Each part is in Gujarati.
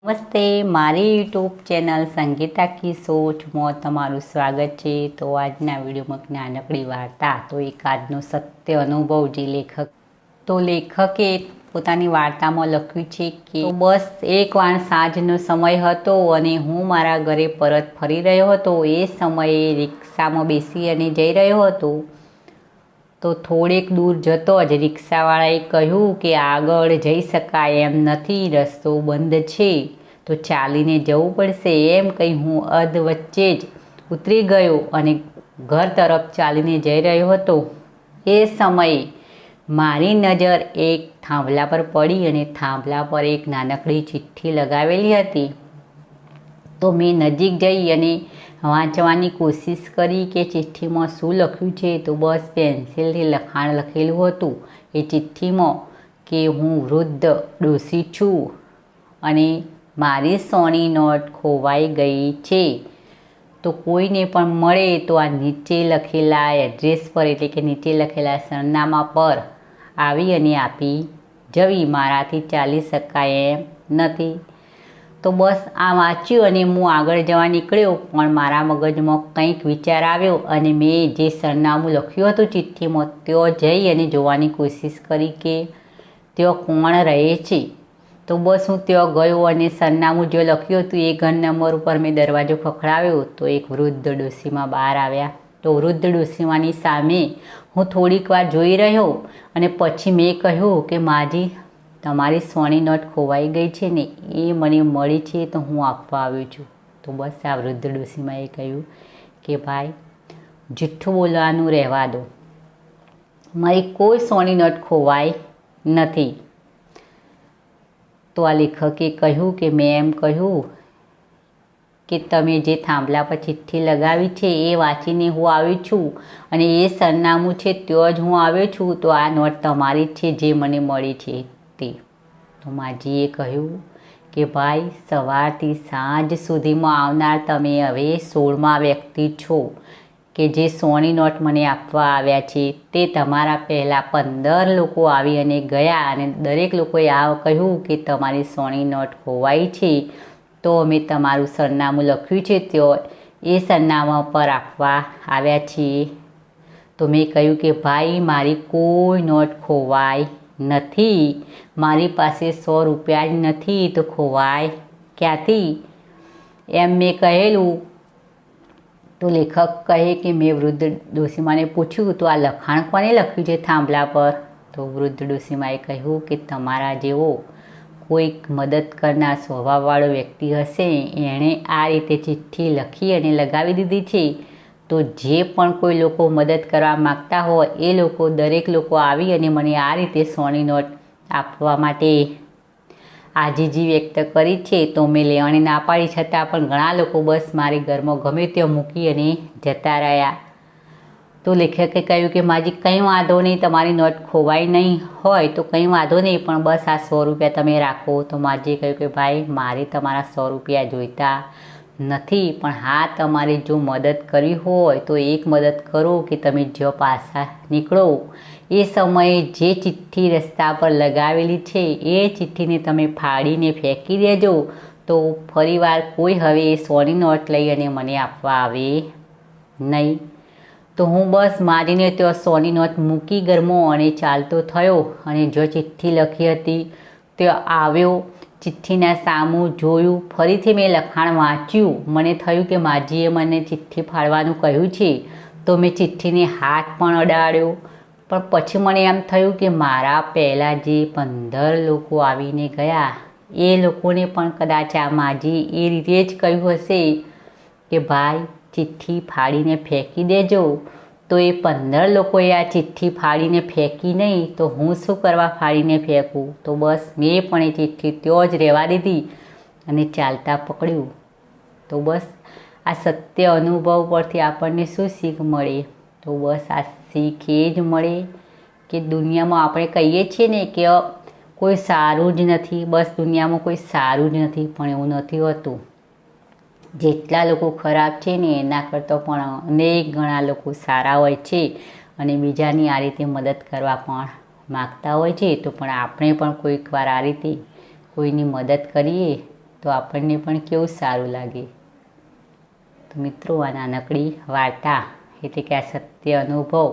નમસ્તે, મારી યુટ્યુબ ચેનલ સંગીતા કી સોચમાં તમારું સ્વાગત છે। તો આજના વિડીયોમાં નાનકડી વાર્તા તો એક આજનો સત્ય અનુભવ જે લેખકે પોતાની વાર્તામાં લખ્યું છે કે બસ એકવાર સાંજનો સમય હતો અને હું મારા ઘરે પરત ફરી રહ્યો હતો। એ સમયે રિક્ષામાં બેસી અને જઈ રહ્યો હતો તો થોડેક દૂર જતો જ રિક્ષાવાળાએ કહ્યું કે આગળ જઈ શકાય એમ નથી, રસ્તો બંધ છે, તો ચાલીને જવું પડશે। એમ કહી હું અધ વચ્ચે જ ઉતરી ગયો અને ઘર તરફ ચાલીને જઈ રહ્યો હતો। એ સમયે મારી નજર એક થાંભલા પર પડી અને થાંભલા પર એક નાનકડી ચિઠ્ઠી લગાવેલી હતી। તો મેં નજીક જઈ અને વાંચવાની કોશિશ કરી કે ચિઠ્ઠીમાં શું લખ્યું છે। તો બસ પેન્સિલથી લખાણ લખેલું હતું એ ચિઠ્ઠીમાં કે હું વૃદ્ધ ડોશી છું અને મારી સોની નોટ ખોવાઈ ગઈ છે, તો કોઈને પણ મળે તો આ નીચે લખેલા એડ્રેસ પર એટલે કે નીચે લખેલા સરનામા પર આવી અને આપી જવી, મારાથી ચાલી શકાય એમ નથી। તો બસ આ વાંચ્યું અને હું આગળ જવા નીકળ્યો, પણ મારા મગજમાં કંઈક વિચાર આવ્યો અને મેં જે સરનામું લખ્યું હતું ચિઠ્ઠીમાં ત્યાં જઈ અને જોવાની કોશિશ કરી કે ત્યાં કોણ રહે છે। તો બસ હું ત્યાં ગયો અને સરનામું જે લખ્યું હતું એ ઘર નંબર ઉપર મેં દરવાજો ખખડાવ્યો તો એક વૃદ્ધ ડોશીમાં બહાર આવ્યા। તો વૃદ્ધ ડોશીમાની સામે હું થોડીક વાર જોઈ રહ્યો અને પછી મેં કહ્યું કે માજી, તમારી સોની નોટ ખોવાઈ ગઈ છે ને, એ મને મળી છે તો હું આપવા આવ્યો છું। તો બસ આ વૃદ્ધ ડોશીમાએ કહ્યું કે ભાઈ, જુઠ્ઠું બોલવાનું રહેવા દો, મારી કોઈ સોની નોટ ખોવાઈ નથી। તો આ લેખકે કહ્યું કે મેં એમ કહ્યું કે તમે જે થાંભલા પર ચિઠ્ઠી લગાવી છે એ વાંચીને હું આવી છું અને એ સરનામું છે ત્યાં જ હું આવ્યો છું, તો આ નોટ તમારી જ છે જે મને મળી છે તે। તો માજીએ કહ્યું કે ભાઈ, સવારથી સાંજ સુધીમાં આવનાર તમે હવે 16મા વ્યક્તિ છો કે જે સોની નોટ મને આપવા આવ્યા છે। તે તમારા પહેલાં 15 લોકો આવી અને ગયા અને દરેક લોકોએ આ કહ્યું કે તમારી સોની નોટ ખોવાઈ છે, તો અમે તમારું સરનામું લખ્યું છે ત્યાં એ સરનામા પર આપવા આવ્યા છીએ। તો મેં કહ્યું કે ભાઈ, મારી કોઈ નોટ ખોવાઈ નથી, મારી પાસે 100 રૂપિયા જ નથી, તો ખોવાય ક્યાંથી એમ મેં કહેલું। તો લેખક કહે કે મેં વૃદ્ધ ડોશીમાને પૂછ્યું, તો આ લખાણ કોને લખ્યું છે થાંભલા પર? તો વૃદ્ધ ડોશીમાએ કહ્યું કે તમારા જેવો કોઈક મદદ કરનાર સ્વભાવવાળો વ્યક્તિ હશે, એણે આ રીતે ચિઠ્ઠી લખી અને લગાવી દીધી છે। તો જે પણ કોઈ લોકો મદદ કરવા માગતા હોય એ લોકો દરેક લોકો આવી અને મને આ રીતે સોની નોટ આપવા માટે આજીજી વ્યક્ત કરી છે, તો મેં લેવાની ના પાડી, છતાં પણ ઘણા લોકો બસ મારી ઘરમાં ગમે ત્યાં મૂકી અને જતા રહ્યા। તો લેખકે કહ્યું કે માજી, કંઈ વાંધો નહીં, તમારી નોટ ખોવાઈ નહીં હોય તો કંઈ વાંધો નહીં, પણ બસ આ 100 રૂપિયા તમે રાખો। તો માજીએ કહ્યું કે ભાઈ, મારે તમારા 100 રૂપિયા જોઈતા નથી, પણ હા, તમારે જો મદદ કરવી હોય તો એક મદદ કરો કે તમે જો પાછા નીકળો એ સમયે જે ચિઠ્ઠી રસ્તા પર લગાવેલી છે એ ચિઠ્ઠીને તમે ફાડીને ફેંકી દેજો, તો ફરીવાર કોઈ હવે એ સોની નોટ લઈ અને મને આપવા આવે નહીં। તો હું બસ મારીને ત્યાં સોની નોટ મૂકી ઘરમાં અને ચાલતો થયો અને જો ચિઠ્ઠી લખી હતી ત્યાં આવ્યો, ચિઠ્ઠીના સામું જોયું, ફરીથી મેં લખાણ વાંચ્યું, મને થયું કે માજીએ મને ચિઠ્ઠી ફાડવાનું કહ્યું છે, તો મેં ચિઠ્ઠીને હાથ પણ અડાડ્યો, પણ પછી મને એમ થયું કે મારા પહેલાં જે 15 લોકો આવીને ગયા એ લોકોને પણ કદાચ આ માજી એ રીતે જ કહ્યું હશે કે ભાઈ, ચિઠ્ઠી ફાડીને ફેંકી દેજો, તો એ 15 લોકોએ આ ચિઠ્ઠી ફાડીને ફેંકી નહીં, તો હું શું કરવા ફાડીને ફેંકું? તો બસ મેં પણ એ ચિઠ્ઠી ત્યાં જ રહેવા દીધી અને ચાલતા પકડ્યું। તો બસ આ સત્ય અનુભવ પરથી આપણને શું શીખ મળે? તો બસ આ શીખ એ જ મળે કે દુનિયામાં આપણે કહીએ છીએ ને કે કોઈ સારું જ નથી, બસ દુનિયામાં કોઈ સારું જ નથી, પણ એવું નથી હોતું। જેટલા લોકો ખરાબ છે ને એના કરતાં પણ અનેક ગણા લોકો સારા હોય છે અને બીજાની આ રીતે મદદ કરવા પણ માગતા હોય છે। તો પણ આપણે પણ કોઈક વાર આ રીતે કોઈની મદદ કરીએ તો આપણને પણ કેવું સારું લાગે. તો મિત્રો, આ નાનકડી વાર્તા એટલે કે આ સત્ય અનુભવ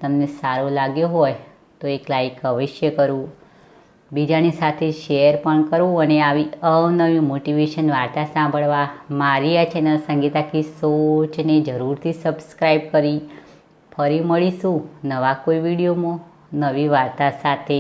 તમને સારો લાગ્યો હોય તો એક લાઈક અવશ્ય કરવું, બીજાની સાથે શેર પણ કરવું અને આવી અવનવી મોટિવેશન વાર્તા સાંભળવા મારી આ ચેનલ સંગીતા કિસ્સોને જરૂરથી સબસ્ક્રાઈબ કરી ફરી મળીશું નવા કોઈ વિડીયોમાં નવી વાર્તા સાથે.